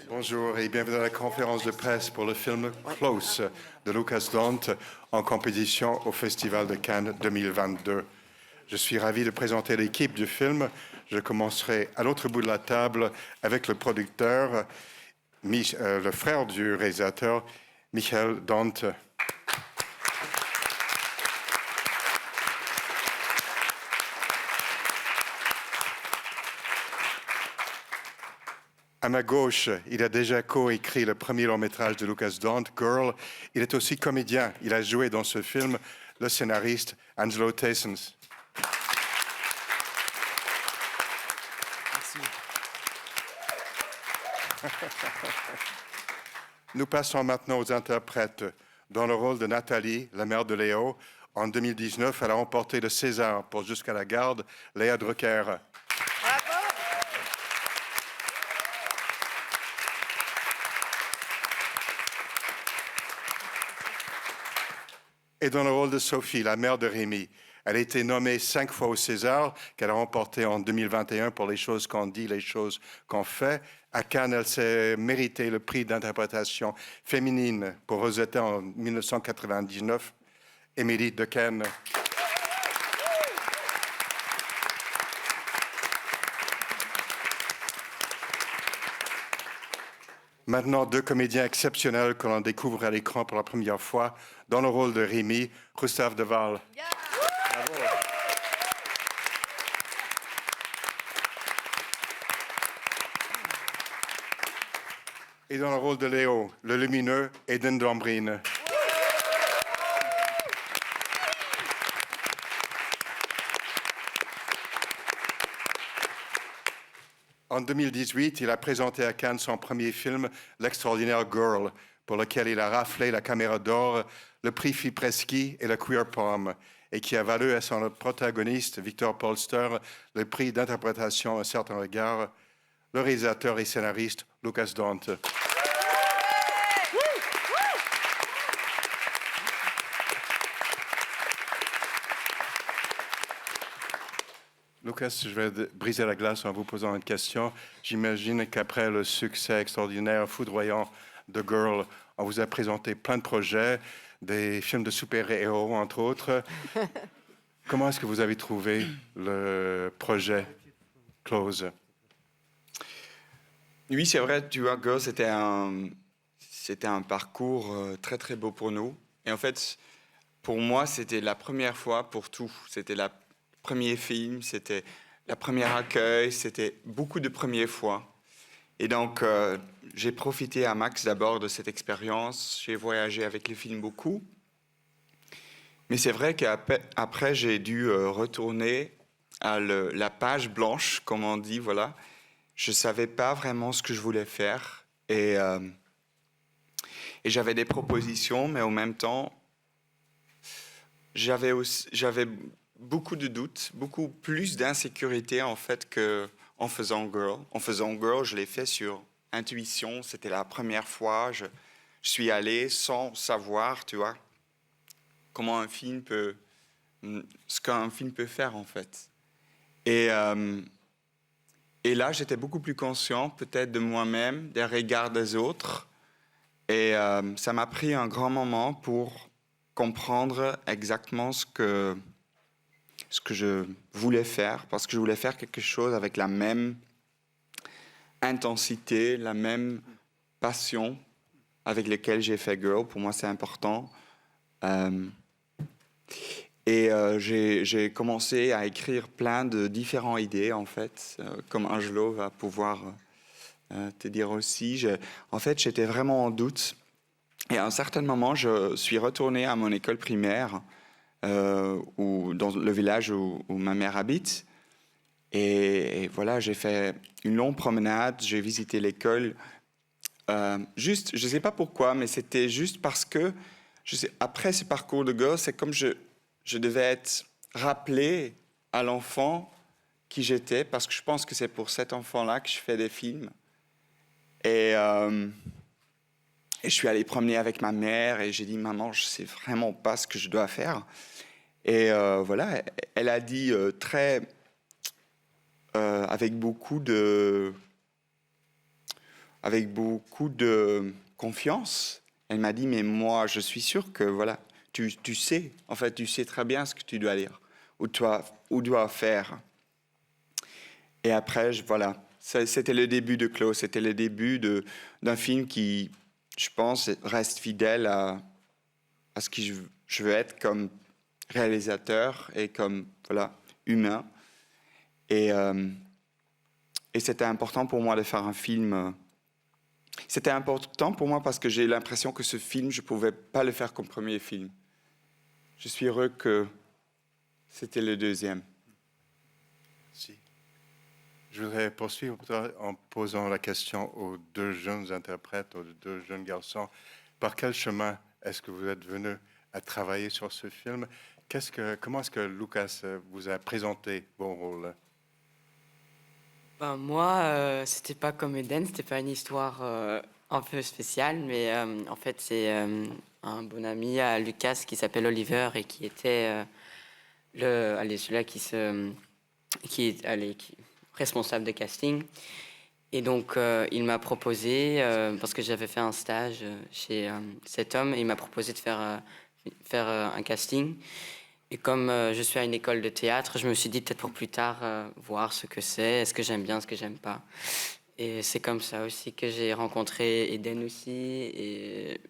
Bonjour et bienvenue à la conférence de presse pour le film Close de Lucas Dont en compétition au Festival de Cannes 2022. Je suis ravi de présenter l'équipe du film. Je commencerai à l'autre bout de la table avec le producteur, le frère du réalisateur, Michael Dont. À ma gauche, il a déjà coécrit le premier long-métrage de Lucas Dont, Girl. Il est aussi comédien. Il a joué dans ce film le scénariste Angelo Tessens. Merci. Nous passons maintenant aux interprètes. Dans le rôle de Nathalie, la mère de Léo, en 2019, elle a remporté le César pour Jusqu'à la garde, Léa Drucker. Et dans le rôle de Sophie, la mère de Rémi, elle a été nommée 5 fois au César, qu'elle a remporté en 2021 pour Les choses qu'on dit, les choses qu'on fait. À Cannes, elle s'est mérité le prix d'interprétation féminine pour Rosetta en 1999. Émilie Dequesne. Maintenant, 2 comédiens exceptionnels que l'on découvre à l'écran pour la première fois. Dans le rôle de Rémi, Gustave Deval. Yeah. Bravo. Et dans le rôle de Léo, le lumineux, Eden Dombrine. En 2018, il a présenté à Cannes son premier film, L'extraordinaire Girl, pour lequel il a raflé la Caméra d'Or, le prix Fipreschi et le Queer Poem, et qui a valu à son protagoniste, Victor Polster, le prix d'interprétation à un certain regard, le réalisateur et scénariste Lucas Dont. Lucas, je vais briser la glace en vous posant une question. J'imagine qu'après le succès extraordinaire, foudroyant de Girl, on vous a présenté plein de projets, des films de super-héros, entre autres. Comment est-ce que vous avez trouvé le projet Close? Oui, c'est vrai, tu vois, Girl, c'était un parcours très, très beau pour nous. Et en fait, pour moi, c'était la première fois pour tout. C'était le premier film, c'était la première accueil, c'était beaucoup de premières fois. Et donc, j'ai profité à max d'abord de cette expérience. J'ai voyagé avec le film beaucoup. Mais c'est vrai qu'après, j'ai dû retourner à la page blanche, comme on dit, voilà. Je ne savais pas vraiment ce que je voulais faire. Et j'avais des propositions, mais en même temps, j'avais beaucoup de doutes, beaucoup plus d'insécurité en fait qu'en faisant Girl. En faisant Girl, je l'ai fait sur intuition. C'était la première fois. Je suis allé sans savoir, tu vois, ce qu'un film peut faire en fait. Et là, j'étais beaucoup plus conscient peut-être de moi-même, des regards des autres. Et ça m'a pris un grand moment pour comprendre exactement ce que je voulais faire, parce que je voulais faire quelque chose avec la même intensité, la même passion avec laquelle j'ai fait Girl. Pour moi, c'est important. J'ai commencé à écrire plein de différentes idées, en fait, comme Angelo va pouvoir te dire aussi. En fait, j'étais vraiment en doute. Et à un certain moment, je suis retourné à mon école primaire, dans le village où ma mère habite. Et voilà, j'ai fait une longue promenade, j'ai visité l'école. Je ne sais pas pourquoi, mais c'était juste parce que, après ce parcours de gosse, c'est comme je devais être rappelé à l'enfant qui j'étais, parce que je pense que c'est pour cet enfant-là que je fais des films. Et je suis allé promener avec ma mère et j'ai dit « Maman, je ne sais vraiment pas ce que je dois faire ». Et voilà, elle a dit avec beaucoup de avec beaucoup de confiance. Elle m'a dit, mais moi, je suis sûre que, voilà, tu sais, en fait, tu sais très bien ce que tu dois dire, ou tu dois faire. Et après, voilà, c'était le début de Close, c'était le début d'un film qui, je pense, reste fidèle à ce que je veux être comme réalisateur et comme, voilà, humain. Et c'était important pour moi de faire un film. C'était important pour moi parce que j'ai l'impression que ce film, je ne pouvais pas le faire comme premier film. Je suis heureux que c'était le deuxième. Si. Je voudrais poursuivre en posant la question aux deux jeunes interprètes, aux deux jeunes garçons. Par quel chemin est-ce que vous êtes venus à travailler sur ce film? Comment est-ce que Lucas vous a présenté vos rôles? Ben, moi, c'était pas comme Eden, c'était pas une histoire un peu spéciale, mais en fait, c'est un bon ami à Lucas qui s'appelle Oliver et qui était celui-là qui est responsable de casting. Et donc, il m'a proposé, parce que j'avais fait un stage chez cet homme, et il m'a proposé de faire un casting. Et comme je suis à une école de théâtre, je me suis dit peut-être pour plus tard voir ce que c'est, est-ce que j'aime bien, est-ce que j'aime pas. Et c'est comme ça aussi que j'ai rencontré Eden aussi, et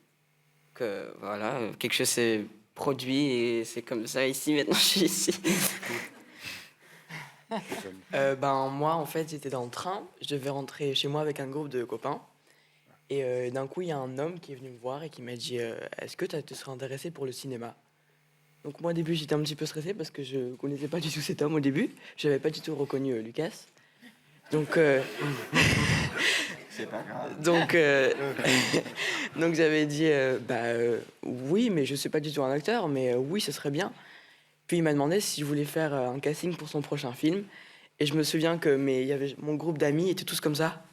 que voilà, quelque chose s'est produit et c'est comme ça ici, maintenant je suis ici. Moi, en fait, j'étais dans le train, je devais rentrer chez moi avec un groupe de copains. Et d'un coup, il y a un homme qui est venu me voir et qui m'a dit est-ce que tu te serais intéressé pour le cinéma? Donc moi, au début, j'étais un petit peu stressée parce que je connaissais pas du tout cet homme au début. Je n'avais pas du tout reconnu Lucas. Donc, C'est pas grave. donc j'avais dit oui, mais je suis pas du tout un acteur, mais oui, ce serait bien. Puis il m'a demandé si je voulais faire un casting pour son prochain film. Et je me souviens que il y avait mon groupe d'amis étaient tous comme ça.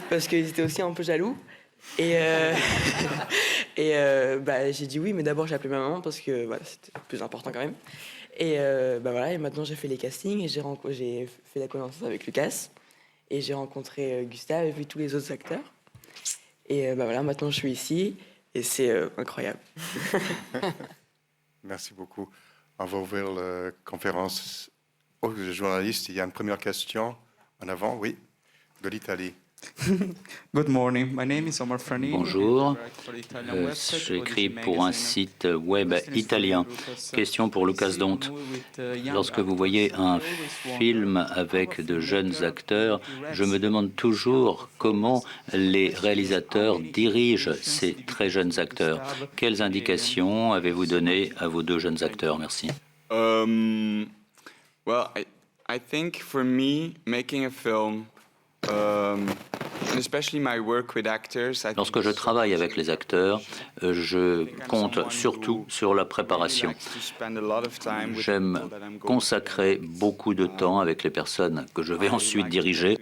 Parce qu'ils étaient aussi un peu jaloux. Et j'ai dit oui, mais d'abord j'ai appelé ma maman parce que voilà, c'était le plus important quand même. Et et maintenant j'ai fait les castings et j'ai fait la connaissance avec Lucas. Et j'ai rencontré Gustave et puis tous les autres acteurs. Et maintenant je suis ici et c'est incroyable. Merci beaucoup. On va ouvrir la conférence aux journalistes. Il y a une première question en avant, oui, de l'Italie. Good morning. My name is Omar Frani. Bonjour, j'écris pour un site web italien. Question pour Lucas Dont. Lorsque vous voyez un film avec de jeunes acteurs, je me demande toujours comment les réalisateurs dirigent ces très jeunes acteurs. Quelles indications avez-vous données à vos deux jeunes acteurs? Merci. Well, I think for me, making a film, Lorsque je travaille avec les acteurs, je compte surtout sur la préparation. J'aime consacrer beaucoup de temps avec les personnes que je vais ensuite diriger.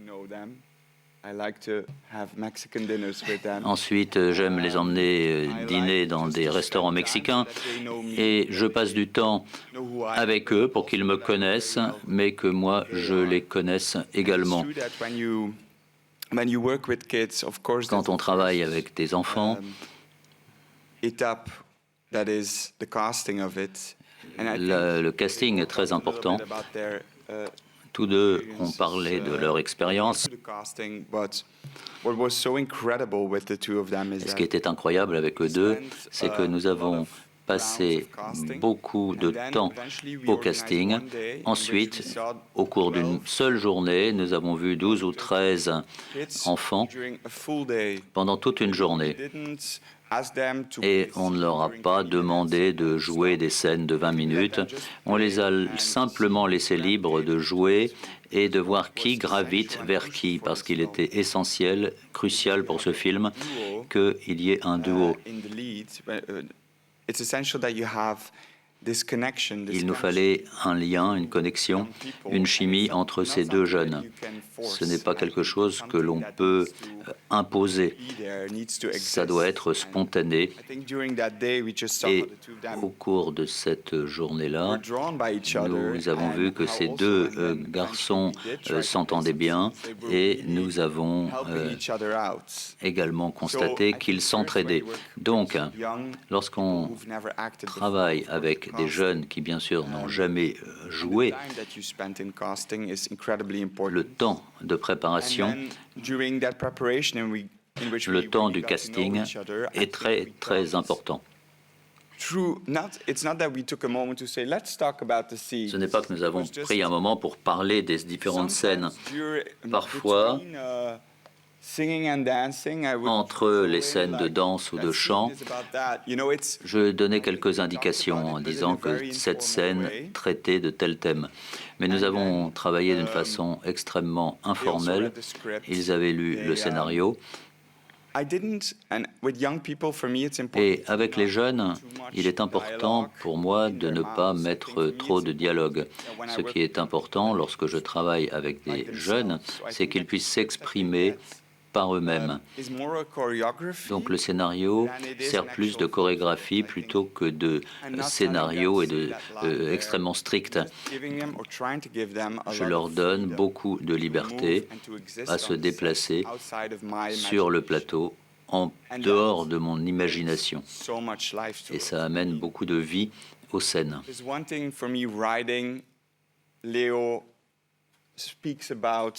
Ensuite, j'aime les emmener dîner dans des restaurants mexicains et je passe du temps avec eux pour qu'ils me connaissent, mais que moi, je les connaisse également. Quand on travaille avec des enfants, le casting est très important. Tous deux ont parlé de leur expérience. Ce qui était incroyable avec eux deux, c'est que nous avons passé beaucoup de temps au casting. Ensuite, au cours d'une seule journée, nous avons vu 12 ou 13 enfants pendant toute une journée. Et on ne leur a pas demandé de jouer des scènes de 20 minutes. On les a simplement laissés libres de jouer et de voir qui gravite vers qui, parce qu'il était essentiel, crucial pour ce film, qu'il y ait un duo. Il nous fallait un lien, une connexion, une chimie entre ces deux jeunes. Ce n'est pas quelque chose que l'on peut imposer. Ça doit être spontané. Et au cours de cette journée-là, nous avons vu que ces deux garçons s'entendaient bien et nous avons également constaté qu'ils s'entraidaient. Donc, lorsqu'on travaille avec des jeunes qui, bien sûr, n'ont jamais joué, le temps de préparation, le temps du casting est très, très important. Ce n'est pas que nous avons pris un moment pour parler des différentes scènes. Parfois, entre les scènes de danse ou de chant, je donnais quelques indications en disant que cette scène traitait de tel thème. Mais nous avons travaillé d'une façon extrêmement informelle. Ils avaient lu le scénario. Et avec les jeunes, il est important pour moi de ne pas mettre trop de dialogue. Ce qui est important lorsque je travaille avec des jeunes, c'est qu'ils puissent s'exprimer par eux-mêmes. Donc le scénario sert plus de chorégraphie plutôt que de scénario et de extrêmement strict. Je leur donne beaucoup de liberté à se déplacer sur le plateau en dehors de mon imagination. Et ça amène beaucoup de vie aux scènes. Léo speaks about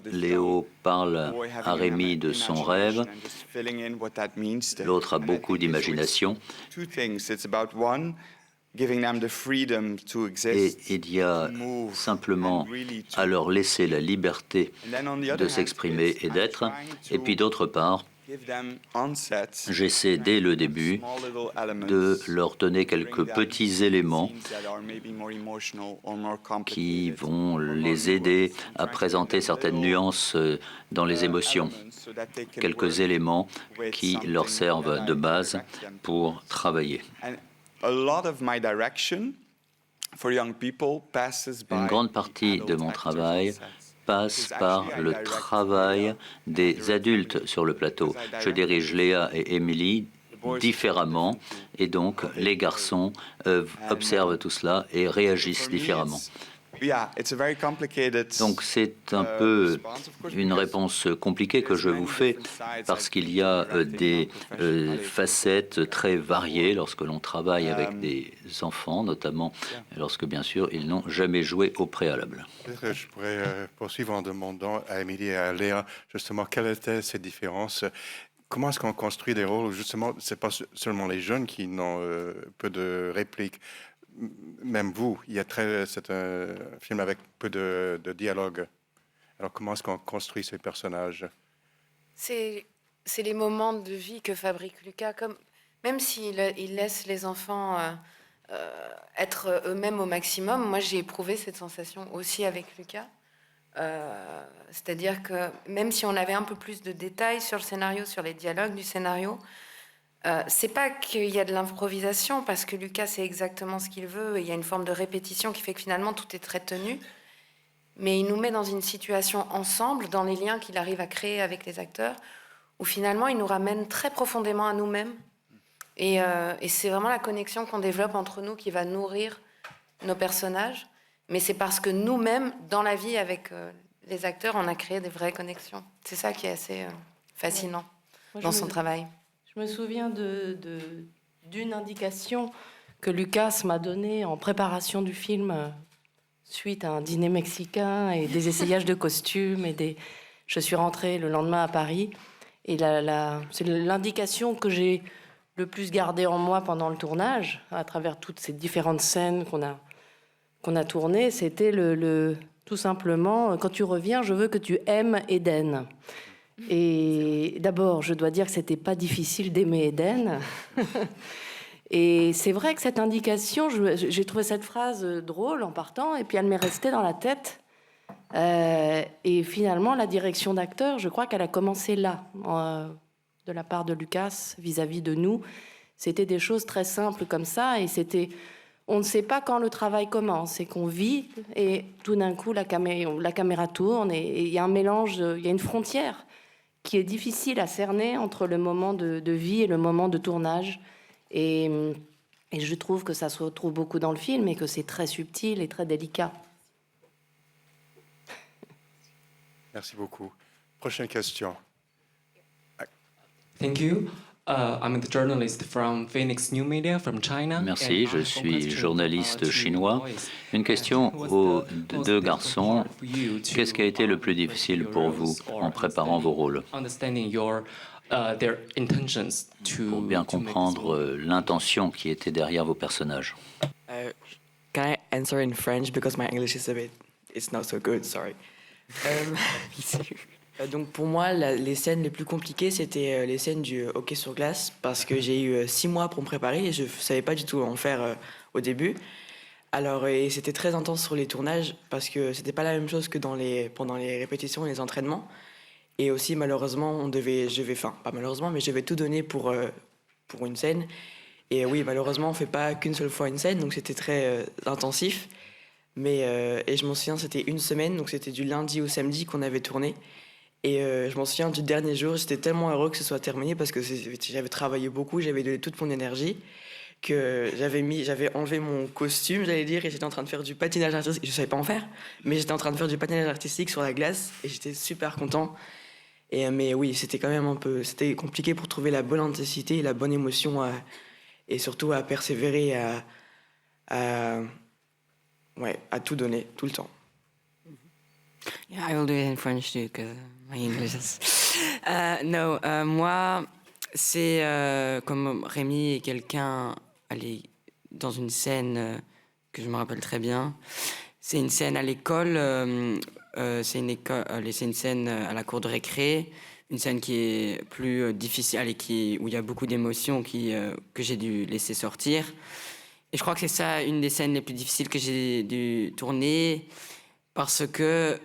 Léo parle à Rémi de son rêve. L'autre a beaucoup d'imagination. Et il y a simplement à leur laisser la liberté de s'exprimer et d'être. Et puis d'autre part, j'essaie dès le début de leur donner quelques petits éléments qui vont les aider à présenter certaines nuances dans les émotions, quelques éléments qui leur servent de base pour travailler. Une grande partie de mon travail passe par le travail des adultes sur le plateau. Je dirige Léa et Émilie différemment et donc les garçons observent tout cela et réagissent différemment. Donc c'est un peu une réponse compliquée que je vous fais parce qu'il y a des facettes très variées lorsque l'on travaille avec des enfants, notamment lorsque bien sûr ils n'ont jamais joué au préalable. Je pourrais poursuivre en demandant à Émilie et à Léa justement quelles étaient ces différences. Comment est-ce qu'on construit des rôles où justement c'est pas seulement les jeunes qui n'ont peu de répliques. Même vous, c'est un film avec peu de dialogue. Alors comment est-ce qu'on construit ces personnages? C'est les moments de vie que fabrique Lucas. Même s'il laisse les enfants être eux-mêmes au maximum, moi j'ai éprouvé cette sensation aussi avec Lucas. C'est-à-dire que même si on avait un peu plus de détails sur le scénario, sur les dialogues du scénario, c'est pas qu'il y a de l'improvisation, parce que Lucas sait exactement ce qu'il veut, et il y a une forme de répétition qui fait que finalement tout est très tenu, mais il nous met dans une situation ensemble, dans les liens qu'il arrive à créer avec les acteurs, où finalement il nous ramène très profondément à nous-mêmes, et c'est vraiment la connexion qu'on développe entre nous qui va nourrir nos personnages, mais c'est parce que nous-mêmes, dans la vie avec les acteurs, on a créé des vraies connexions. C'est ça qui est assez fascinant dans son travail. Je me souviens d'une indication que Lucas m'a donnée en préparation du film suite à un dîner mexicain et des essayages de costumes. Je suis rentrée le lendemain à Paris et c'est l'indication que j'ai le plus gardée en moi pendant le tournage, à travers toutes ces différentes scènes qu'on a tournées. C'était tout simplement, quand tu reviens, je veux que tu aimes Éden. Et d'abord, je dois dire que c'était pas difficile d'aimer Éden. Et c'est vrai que cette indication, j'ai trouvé cette phrase drôle en partant, et puis elle m'est restée dans la tête. Et finalement, la direction d'acteur, je crois qu'elle a commencé là, de la part de Lucas vis-à-vis de nous. C'était des choses très simples comme ça, et c'était on ne sait pas quand le travail commence et qu'on vit et tout d'un coup la caméra tourne et il y a un mélange, il y a une frontière qui est difficile à cerner entre le moment de vie et le moment de tournage. Et je trouve que ça se retrouve beaucoup dans le film et que c'est très subtil et très délicat. Merci beaucoup. Prochaine question. Thank you. I'm a journalist from Phoenix New Media from China. Merci, je suis journaliste chinois. Une question aux deux garçons. Qu'est-ce qui a été le plus difficile pour vous en préparant vos rôles? Pour bien comprendre l'intention qui était derrière vos personnages. Can I answer in French because my English is it's not so good, sorry. Donc pour moi, les scènes les plus compliquées, c'était les scènes du hockey sur glace parce que j'ai eu 6 mois pour me préparer et je ne savais pas du tout en faire au début. Alors, et c'était très intense sur les tournages parce que c'était pas la même chose que pendant les répétitions et les entraînements. Et aussi, malheureusement, pas malheureusement, mais je vais tout donner pour une scène. Et oui, malheureusement, on fait pas qu'une seule fois une scène, donc c'était très intensif. Mais et je m'en souviens, c'était une semaine, donc c'était du lundi au samedi qu'on avait tourné. Et je m'en souviens du dernier jour, j'étais tellement heureux que ce soit terminé parce que j'avais travaillé beaucoup, j'avais donné toute mon énergie, que j'avais enlevé mon costume, j'allais dire, et j'étais en train de faire du patinage artistique. Je savais pas en faire, mais j'étais en train de faire du patinage artistique sur la glace et j'étais super content. Mais oui, c'était quand même c'était compliqué pour trouver la bonne intensité, la bonne émotion et surtout à persévérer, à tout donner, tout le temps. Yeah, I will do it in French too, because my English is... moi, c'est comme Rémi et quelqu'un allait dans une scène que je me rappelle très bien. C'est une scène à l'école, c'est une scène à la cour de récré, une scène qui est plus difficile, où il y a beaucoup d'émotions que j'ai dû laisser sortir. Et je crois que c'est ça, une des scènes les plus difficiles que j'ai dû tourner, parce que,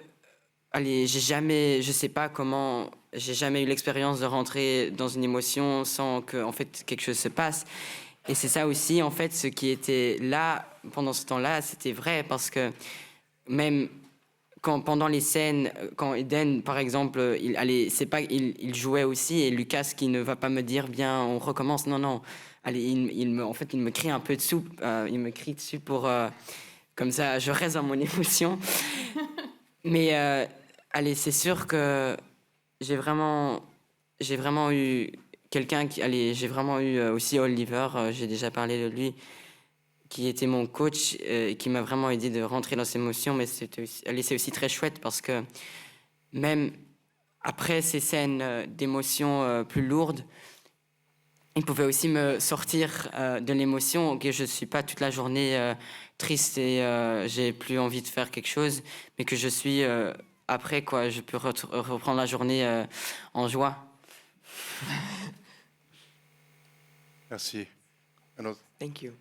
j'ai jamais eu l'expérience de rentrer dans une émotion sans que, en fait, quelque chose se passe. Et c'est ça aussi, en fait, ce qui était là, pendant ce temps-là, c'était vrai, parce que même pendant les scènes, quand Eden, par exemple, il jouait aussi, et Lucas qui ne va pas me dire, bien, on recommence, non. Allez, il me crie un peu dessous, il me crie dessus pour... comme ça, je reste dans mon émotion. Mais, c'est sûr que j'ai vraiment eu quelqu'un j'ai vraiment eu aussi Oliver, j'ai déjà parlé de lui, qui était mon coach et qui m'a vraiment aidé de rentrer dans ces émotions. Mais c'est aussi très chouette parce que même après ces scènes d'émotions plus lourdes, il pouvait aussi me sortir de l'émotion, que je ne suis pas toute la journée triste et j'ai plus envie de faire quelque chose, mais que je suis après, je peux reprendre la journée en joie. Merci. Thank you.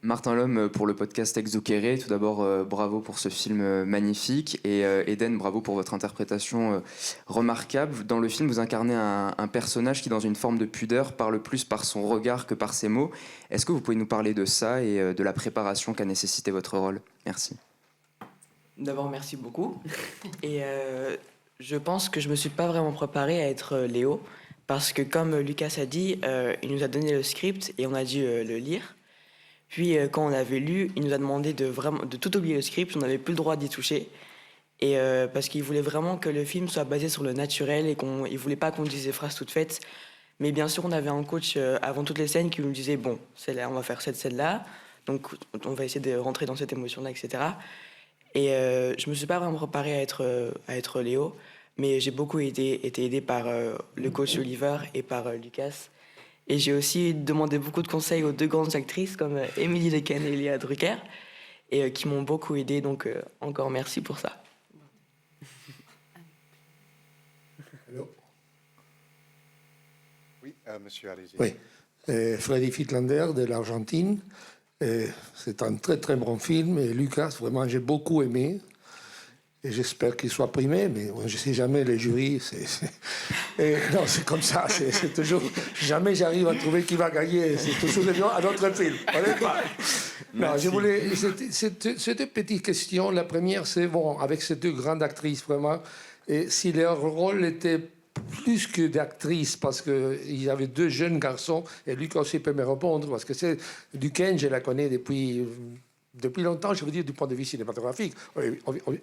Martin Lhomme pour le podcast Exukere. Tout d'abord, bravo pour ce film magnifique. Et Eden, bravo pour votre interprétation remarquable. Dans le film, vous incarnez un personnage qui, dans une forme de pudeur, parle plus par son regard que par ses mots. Est-ce que vous pouvez nous parler de ça et de la préparation qu'a nécessité votre rôle? Merci. D'abord, merci beaucoup. Et je pense que je ne me suis pas vraiment préparée à être Léo. Parce que, comme Lucas a dit, il nous a donné le script et on a dû le lire. Puis, quand on avait lu, il nous a demandé de tout oublier le script. On n'avait plus le droit d'y toucher. Et parce qu'il voulait vraiment que le film soit basé sur le naturel et qu'il ne voulait pas qu'on dise des phrases toutes faites. Mais bien sûr, on avait un coach avant toutes les scènes qui nous disait « Bon, celle-là, on va faire cette scène-là. Donc, on va essayer de rentrer dans cette émotion-là, etc. » Et je ne me suis pas vraiment préparée à être Léo. Mais j'ai beaucoup été aidée par le coach Oliver et par Lucas. Et j'ai aussi demandé beaucoup de conseils aux 2 grandes actrices comme Émilie Dequesne et Léa Drucker, et qui m'ont beaucoup aidée. Donc encore merci pour ça. Allô? Oui, monsieur, allez-y. Oui, Freddy Fittlander de l'Argentine. C'est un très très bon film. Et Lucas, vraiment, j'ai beaucoup aimé. Et j'espère qu'il soit primé, mais je ne sais jamais, les jurys, non, c'est comme ça, c'est toujours... Jamais j'arrive à trouver qui va gagner, c'est toujours à notre film. Non, je voulais. C'est deux petites questions. La première, c'est bon, avec ces deux grandes actrices, vraiment, et si leur rôle était plus que d'actrice, parce qu'il y avait deux jeunes garçons, et Lucas aussi peut me répondre, parce que c'est Duquesne, je la connais depuis longtemps, je veux dire, du point de vue cinématographique,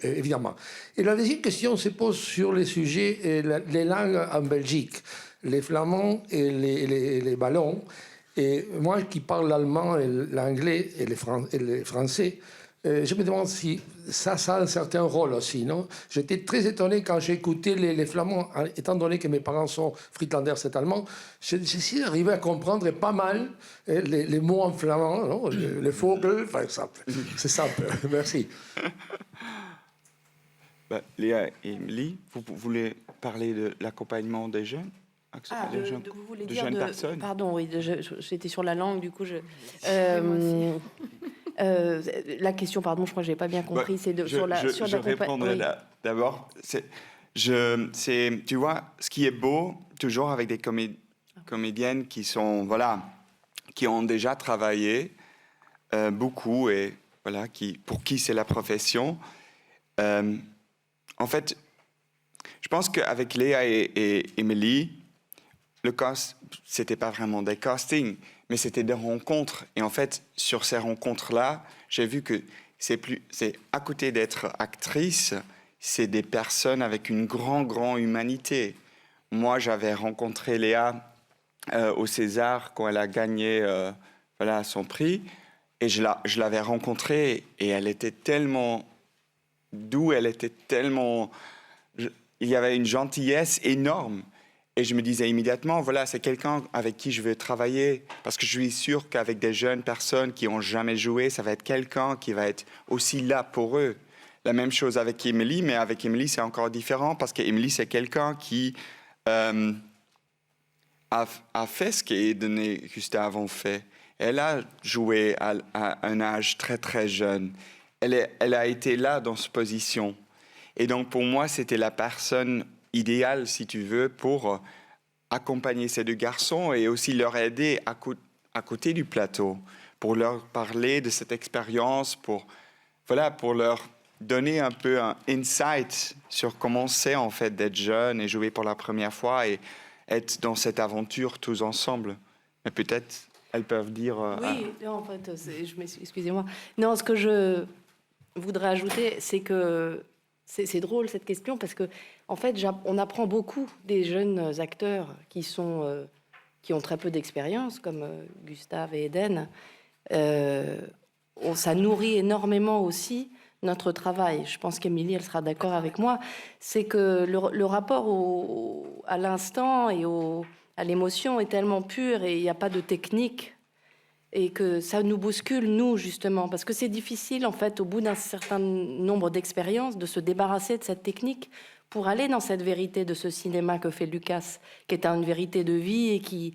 évidemment. Et la deuxième question se pose sur les sujets, les langues en Belgique, les flamands et les wallons. Et moi qui parle l'allemand, l'anglais et les français, je me demande si ça a un certain rôle aussi, non? J'étais très étonné quand j'ai écouté les Flamands, étant donné que mes parents sont friedlanders, c'est allemand. J'ai arrivé à comprendre pas mal les mots en flamand, non? Le Vogel, par exemple. C'est simple. Merci. Léa et Émilie, vous voulez parler de l'accompagnement des jeunes? Vous voulez de dire jeunes personnes. Pardon, oui, j'étais sur la langue, du coup, la question, pardon, je crois que je n'ai pas bien compris, c'est sur l'accompagnement. Je répondrai d'abord. Tu vois, ce qui est beau, toujours avec des comédiennes qui sont, voilà, qui ont déjà travaillé beaucoup et voilà, pour qui c'est la profession. En fait, je pense qu'avec Léa et Émilie, le cast, c'était pas vraiment des castings, mais c'était des rencontres. Et en fait, sur ces rencontres-là, j'ai vu que c'est à côté d'être actrice, c'est des personnes avec une grande humanité. Moi, j'avais rencontré Léa au César quand elle a gagné son prix, et je l'avais rencontrée et elle était tellement douce, il y avait une gentillesse énorme. Et je me disais immédiatement, voilà, c'est quelqu'un avec qui je veux travailler, parce que je suis sûr qu'avec des jeunes personnes qui n'ont jamais joué, ça va être quelqu'un qui va être aussi là pour eux. La même chose avec Émilie, mais avec Émilie, c'est encore différent, parce qu'Émilie, c'est quelqu'un qui a fait ce qu'Eden et Gustave ont fait. Elle a joué à un âge très, très jeune. Elle a été là dans cette position. Et donc, pour moi, c'était la personne idéal, si tu veux, pour accompagner ces deux garçons et aussi leur aider à côté du plateau, pour leur parler de cette expérience, pour leur donner un peu un insight sur comment c'est en fait d'être jeune et jouer pour la première fois et être dans cette aventure tous ensemble. Mais peut-être elles peuvent dire... Oui, en fait, excusez-moi. Non, ce que je voudrais ajouter, c'est que c'est drôle cette question parce que en fait, on apprend beaucoup des jeunes acteurs qui ont très peu d'expérience, comme Gustave et Eden. Ça nourrit énormément aussi notre travail. Je pense qu'Émilie, elle sera d'accord avec moi. C'est que le rapport à l'instant et à l'émotion est tellement pur et il n'y a pas de technique. Et que ça nous bouscule, nous, justement, parce que c'est difficile, en fait, au bout d'un certain nombre d'expériences, de se débarrasser de cette technique pour aller dans cette vérité de ce cinéma que fait Lucas, qui est une vérité de vie et qui,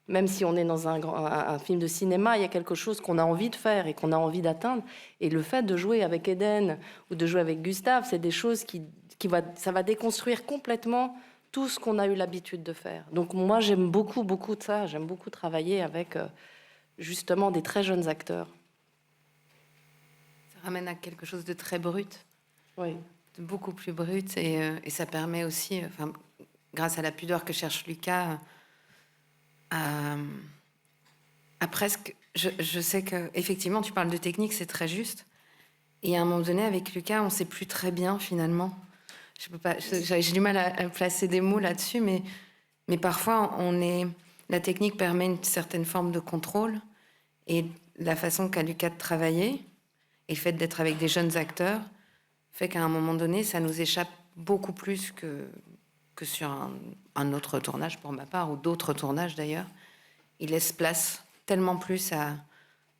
même si on est dans un film de cinéma, il y a quelque chose qu'on a envie de faire et qu'on a envie d'atteindre. Et le fait de jouer avec Eden ou de jouer avec Gustave, c'est des choses ça va déconstruire complètement tout ce qu'on a eu l'habitude de faire. Donc moi, j'aime beaucoup, beaucoup de ça. J'aime beaucoup travailler avec... justement des très jeunes acteurs. Ça ramène à quelque chose de très brut, oui. De beaucoup plus brut, et ça permet aussi, grâce à la pudeur que cherche Lucas, à presque... Je sais qu'effectivement, tu parles de technique, c'est très juste, et à un moment donné, avec Lucas, on ne sait plus très bien, finalement. J'ai du mal à placer des mots là-dessus, mais parfois, la technique permet une certaine forme de contrôle et la façon qu'a Lucas de travailler et le fait d'être avec des jeunes acteurs fait qu'à un moment donné, ça nous échappe beaucoup plus que sur un autre tournage pour ma part, ou d'autres tournages d'ailleurs. Il laisse place tellement plus à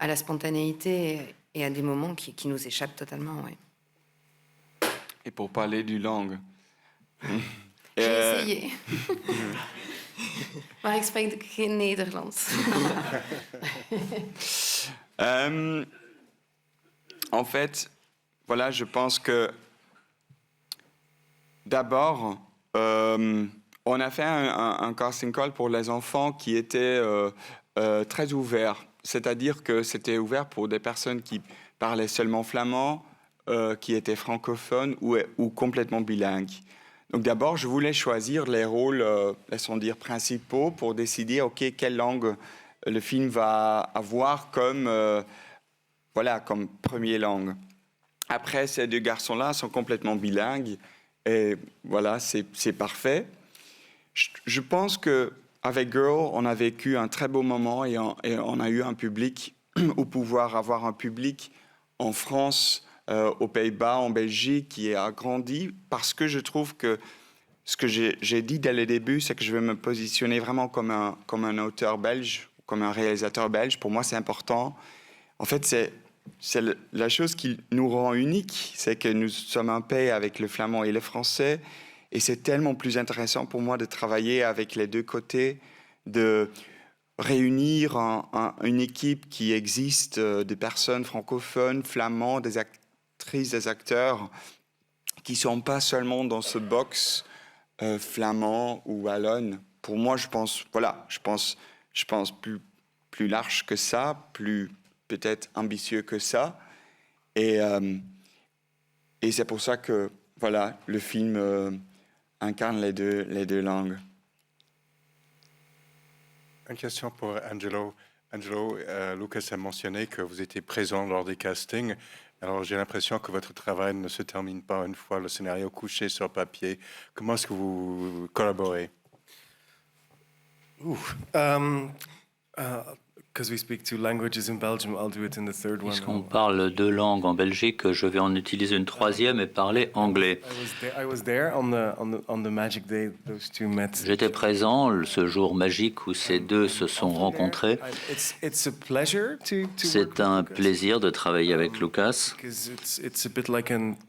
la spontanéité et à des moments qui nous échappent totalement. Ouais. Et pour parler du langue... J'ai essayé. Maar ik spreek geen Nederlands. En fait, voilà, je pense que d'abord, on a fait un casting call pour les enfants qui était très ouvert. c'est-à-dire que c'était ouvert pour des personnes qui parlaient seulement flamand, qui étaient francophones ou complètement bilingues. Donc d'abord, je voulais choisir les rôles, laissons dire, principaux pour décider, OK, quelle langue le film va avoir comme première langue. Après, ces deux garçons-là sont complètement bilingues et voilà, c'est parfait. Je pense qu'avec Girl, on a vécu un très beau moment et on a eu un public, ou pouvoir avoir un public en France, aux Pays-Bas, en Belgique, qui a grandi, parce que je trouve que ce que j'ai dit dès le début, c'est que je veux me positionner vraiment comme un auteur belge, comme un réalisateur belge. Pour moi, c'est important. En fait, c'est la chose qui nous rend uniques, c'est que nous sommes en paix avec le flamand et le français. Et c'est tellement plus intéressant pour moi de travailler avec les deux côtés, de réunir une équipe qui existe, des personnes francophones, flamands, des actrices, des acteurs, qui ne sont pas seulement dans ce box flamand ou wallonne. Pour moi, je pense plus large que ça, plus peut-être ambitieux que ça. Et c'est pour ça que voilà, le film incarne les deux langues. Une question pour Angelo. Angelo, Lucas a mentionné que vous étiez présent lors des castings. Alors j'ai l'impression que votre travail ne se termine pas une fois le scénario couché sur papier. Comment est-ce que vous collaborez? Puisqu'on parle deux langues en Belgique, je vais en utiliser une troisième et parler anglais. J'étais présent ce jour magique où ces deux se sont rencontrés. C'est un plaisir de travailler avec Lucas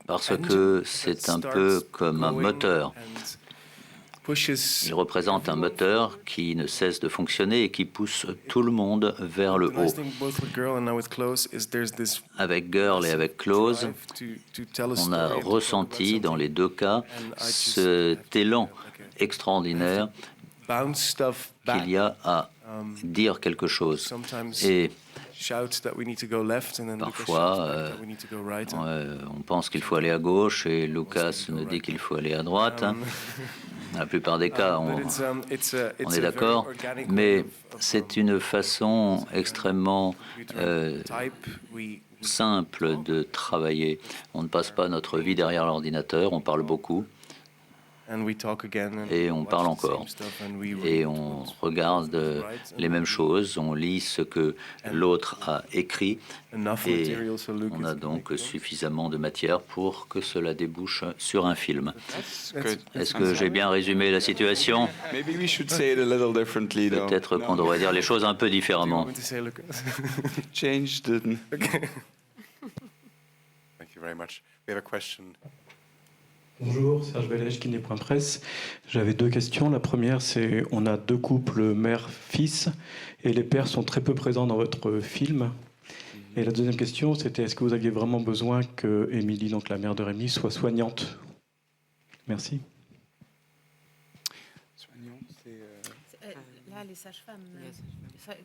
parce que c'est un peu comme un moteur. Il représente un moteur qui ne cesse de fonctionner et qui pousse tout le monde vers le haut. Avec Girl et avec Close, on a ressenti dans les deux cas cet élan extraordinaire qu'il y a à dire quelque chose. Et parfois, on pense qu'il faut aller à gauche et Lucas nous dit qu'il faut aller à droite. La plupart des cas, on est d'accord, mais c'est une façon extrêmement simple de travailler. On ne passe pas notre vie derrière l'ordinateur, on parle beaucoup. Et on parle encore. Et on regarde les mêmes choses, on lit ce que l'autre a écrit. Et on a donc suffisamment de matière pour que cela débouche sur un film. Est-ce que j'ai bien résumé la situation? Peut-être qu'on devrait dire les choses un peu différemment. Change the... Thank you very much. We have a question. Bonjour, Serge Bellège, Kiné.presse. J'avais deux questions. La première, c'est on a deux couples mère-fils et les pères sont très peu présents dans votre film. Et la deuxième question, c'était est-ce que vous aviez vraiment besoin que Émilie, donc la mère de Rémi, soit soignante? Merci. Là, elle est sage-femme.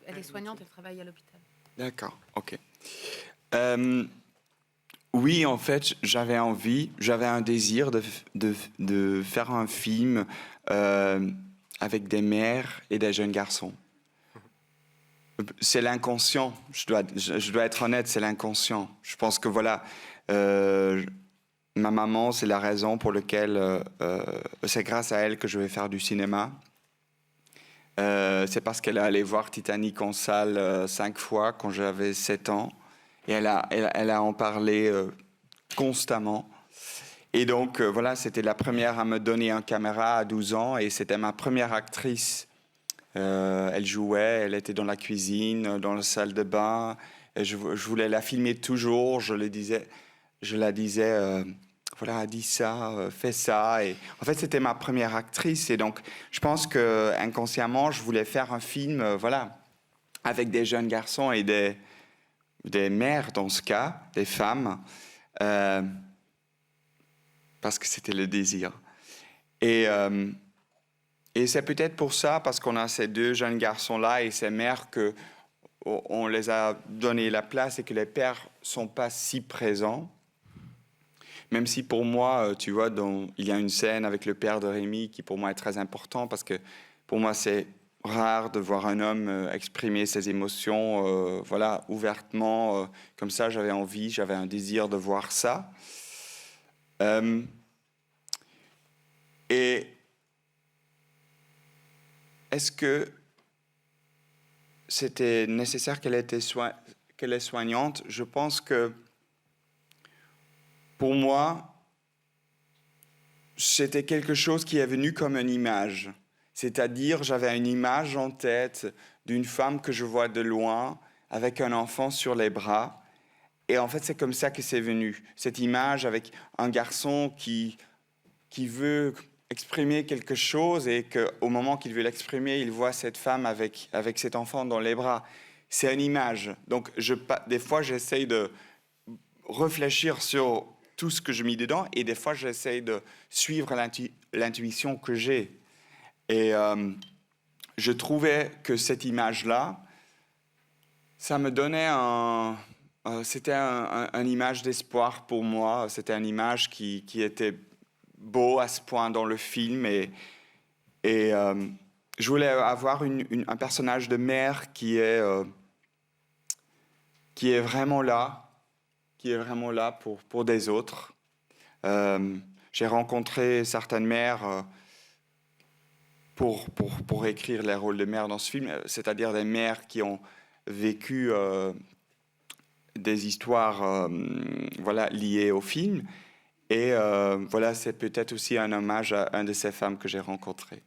Elle est soignante, elle travaille à l'hôpital. D'accord, ok. Oui, en fait, j'avais un désir de faire un film avec des mères et des jeunes garçons. C'est l'inconscient, je dois être honnête, c'est l'inconscient. Je pense que voilà, ma maman, c'est la raison pour laquelle c'est grâce à elle que je vais faire du cinéma. C'est parce qu'elle est allée voir Titanic en salle 5 fois quand j'avais 7 ans. Et elle a en parlé constamment. Et donc, voilà, c'était la première à me donner une caméra à 12 ans. Et c'était ma première actrice. Elle jouait, elle était dans la cuisine, dans la salle de bain. Et je voulais la filmer toujours. Je la disais, voilà, dis ça, fais ça. Et en fait, c'était ma première actrice. Et donc, je pense que inconsciemment, je voulais faire un film, voilà, avec des jeunes garçons et des mères dans ce cas, des femmes, parce que c'était le désir. Et c'est peut-être pour ça, parce qu'on a ces deux jeunes garçons-là et ces mères, on les a donné la place et que les pères ne sont pas si présents. Même si pour moi, tu vois, il y a une scène avec le père de Rémi qui pour moi est très important parce que pour moi c'est rare de voir un homme exprimer ses émotions voilà, ouvertement. Comme ça, j'avais un désir de voir ça. Et est-ce que c'était nécessaire qu'elle est soignante? Je pense que pour moi, c'était quelque chose qui est venu comme une image. C'est-à-dire, j'avais une image en tête d'une femme que je vois de loin, avec un enfant sur les bras. Et en fait, c'est comme ça que c'est venu. Cette image avec un garçon qui veut exprimer quelque chose et qu'au moment qu'il veut l'exprimer, il voit cette femme avec cet enfant dans les bras. C'est une image. Donc, des fois, j'essaye de réfléchir sur tout ce que je mets dedans et des fois, j'essaye de suivre l'intuition que j'ai. Et je trouvais que cette image-là, ça me donnait c'était une image d'espoir pour moi. C'était une image qui était beau à ce point dans le film. Et je voulais avoir un personnage de mère qui est vraiment là, pour des autres. J'ai rencontré certaines mères pour écrire les rôles de mère dans ce film, c'est-à-dire des mères qui ont vécu des histoires voilà, liées au film. Et voilà, c'est peut-être aussi un hommage à une de ces femmes que j'ai rencontrées.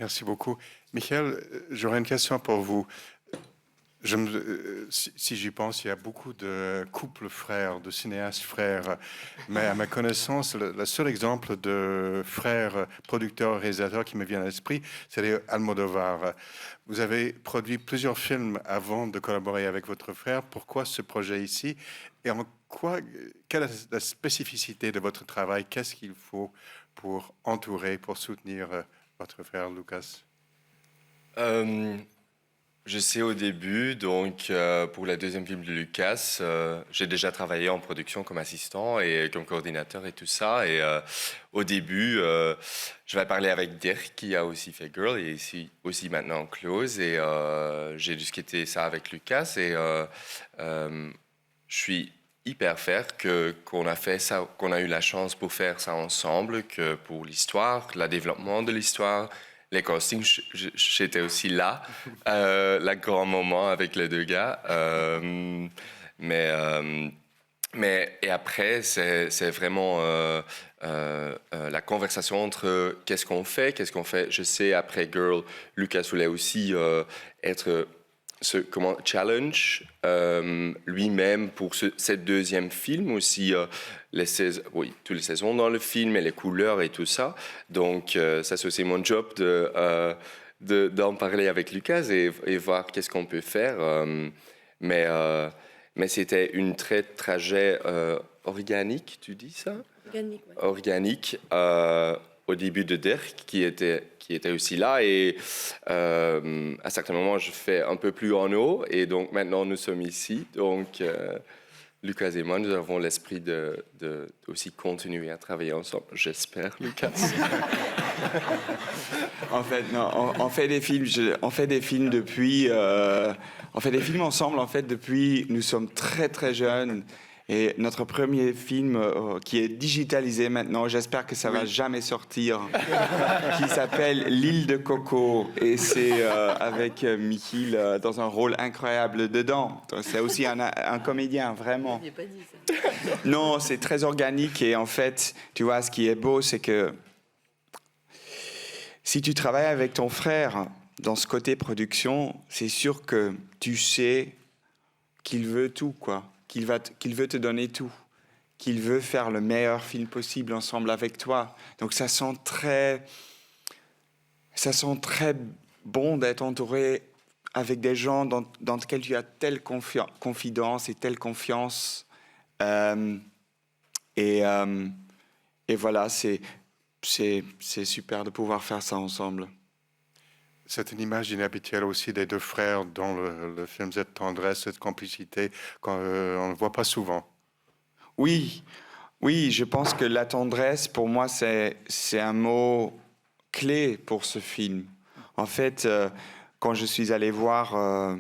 Merci beaucoup. Michael, j'aurais une question pour vous. Si j'y pense, il y a beaucoup de couples frères, de cinéastes frères, mais à ma connaissance, le seul exemple de frère producteur-réalisateur qui me vient à l'esprit, c'est Almodovar. Vous avez produit plusieurs films avant de collaborer avec votre frère. Pourquoi ce projet ici? Et quelle est la spécificité de votre travail? Qu'est-ce qu'il faut pour entourer, pour soutenir votre frère Lucas? Je sais au début, donc pour le deuxième film de Lucas, j'ai déjà travaillé en production comme assistant et comme coordinateur et tout ça. Et au début, je vais parler avec Dirk qui a aussi fait Girl et ici aussi maintenant Close. Et j'ai discuté ça avec Lucas et je suis hyper fier qu'on a fait ça, qu'on a eu la chance pour faire ça ensemble, que pour l'histoire, le développement de l'histoire. Les castings, j'étais aussi là, le grand moment avec les deux gars. Et après, c'est vraiment la conversation entre qu'est-ce qu'on fait. Je sais, après Girl, Lucas voulait aussi être challenge lui-même pour ce deuxième film aussi. Toutes les saisons dans le film et les couleurs et tout ça. Donc, ça, c'est aussi mon job d'en parler avec Lucas et voir qu'est-ce qu'on peut faire. Mais c'était une trajet organique, tu dis ça? Organique, ouais. Organique, au début de Dirk, qui était aussi là. Et à certains moments, je fais un peu plus en haut. Et donc, maintenant, nous sommes ici. Donc... Lucas et moi, nous avons l'esprit de aussi continuer à travailler ensemble. J'espère, Lucas. En fait, non, on fait des films depuis. On fait des films ensemble en fait depuis. Nous sommes très très jeunes. Et notre premier film qui est digitalisé maintenant, j'espère que ça va jamais sortir, qui s'appelle L'île de Coco. Et c'est avec Michiel dans un rôle incroyable dedans. C'est aussi un comédien, vraiment. Je n'ai pas dit ça. Non, c'est très organique. Et en fait, tu vois, ce qui est beau, c'est que si tu travailles avec ton frère dans ce côté production, c'est sûr que tu sais qu'il veut tout, quoi. Qu'il veut te donner tout, qu'il veut faire le meilleur film possible ensemble avec toi. Donc ça sent très bon d'être entouré avec des gens dans lesquels tu as telle confidence et telle confiance. Et voilà, c'est super de pouvoir faire ça ensemble. c'est une image inhabituelle aussi des deux frères dans le film, cette tendresse, cette complicité qu'on on ne voit pas souvent. Oui, oui, je pense que la tendresse, pour moi, c'est un mot clé pour ce film. En fait, quand je suis allé voir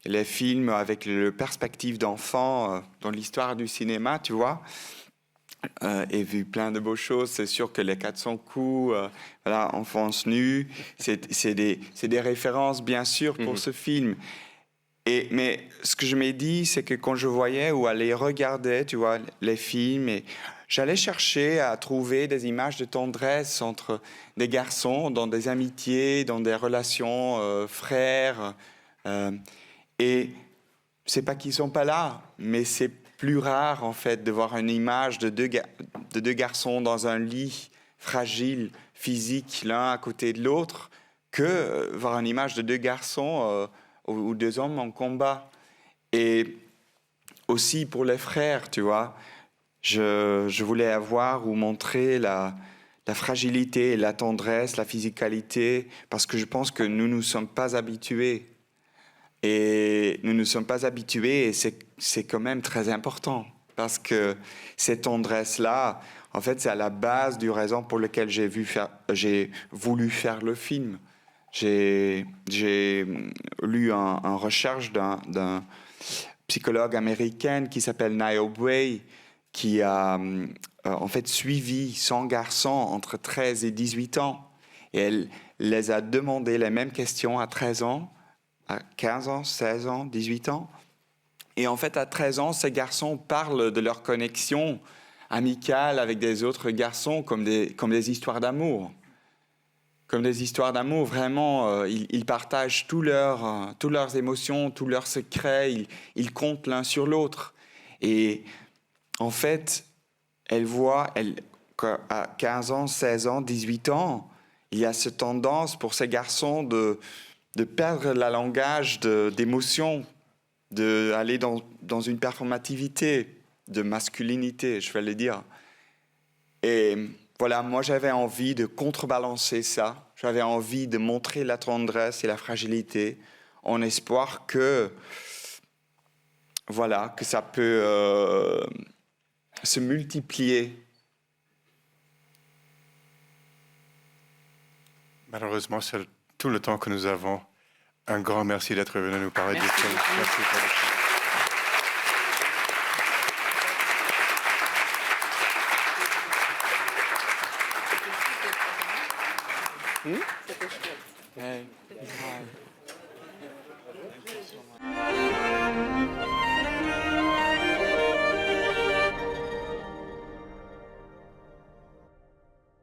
les films avec le perspective d'enfant dans l'histoire du cinéma, tu vois, et vu plein de beaux choses, c'est sûr que les 400 coups, voilà, Enfance nue, c'est des références bien sûr pour ce film. Mais ce que je m'ai dit, c'est que quand je voyais ou allais regarder, tu vois, les films, et j'allais chercher à trouver des images de tendresse entre des garçons dans des amitiés, dans des relations frères. Et c'est pas qu'ils sont pas là, mais c'est plus rare en fait de voir une image de deux garçons dans un lit fragile, physique, l'un à côté de l'autre, que voir une image de deux garçons ou deux hommes en combat. Et aussi pour les frères, tu vois, je voulais avoir ou montrer la fragilité, la tendresse, la physicalité, parce que je pense que nous ne nous sommes pas habitués. Et nous ne sommes pas habitués, et c'est quand même très important, parce que cette tendresse-là, en fait, c'est à la base du raison pour laquelle j'ai voulu faire le film. J'ai lu une recherche d'un psychologue américain qui s'appelle Niall Bray, qui a en fait suivi 100 garçons entre 13 et 18 ans. Et elle les a demandé les mêmes questions à 13 ans, à 15 ans, 16 ans, 18 ans. Et en fait, à 13 ans, ces garçons parlent de leur connexion amicale avec des autres garçons comme des histoires d'amour. Comme des histoires d'amour, vraiment, ils partagent toutes leurs émotions, tous leurs secrets, ils comptent l'un sur l'autre. Et en fait, elle voit, qu'à 15 ans, 16 ans, 18 ans, il y a cette tendance pour ces garçons de perdre le langage d'émotion, d'aller dans une performativité, de masculinité, je vais le dire. Et voilà, moi j'avais envie de contrebalancer ça, j'avais envie de montrer la tendresse et la fragilité, en espoir que, voilà, que ça peut se multiplier. Malheureusement, c'est tout le temps que nous avons. Un grand merci d'être venu nous parler du film. Merci pour le film. C'était chouette. Hey.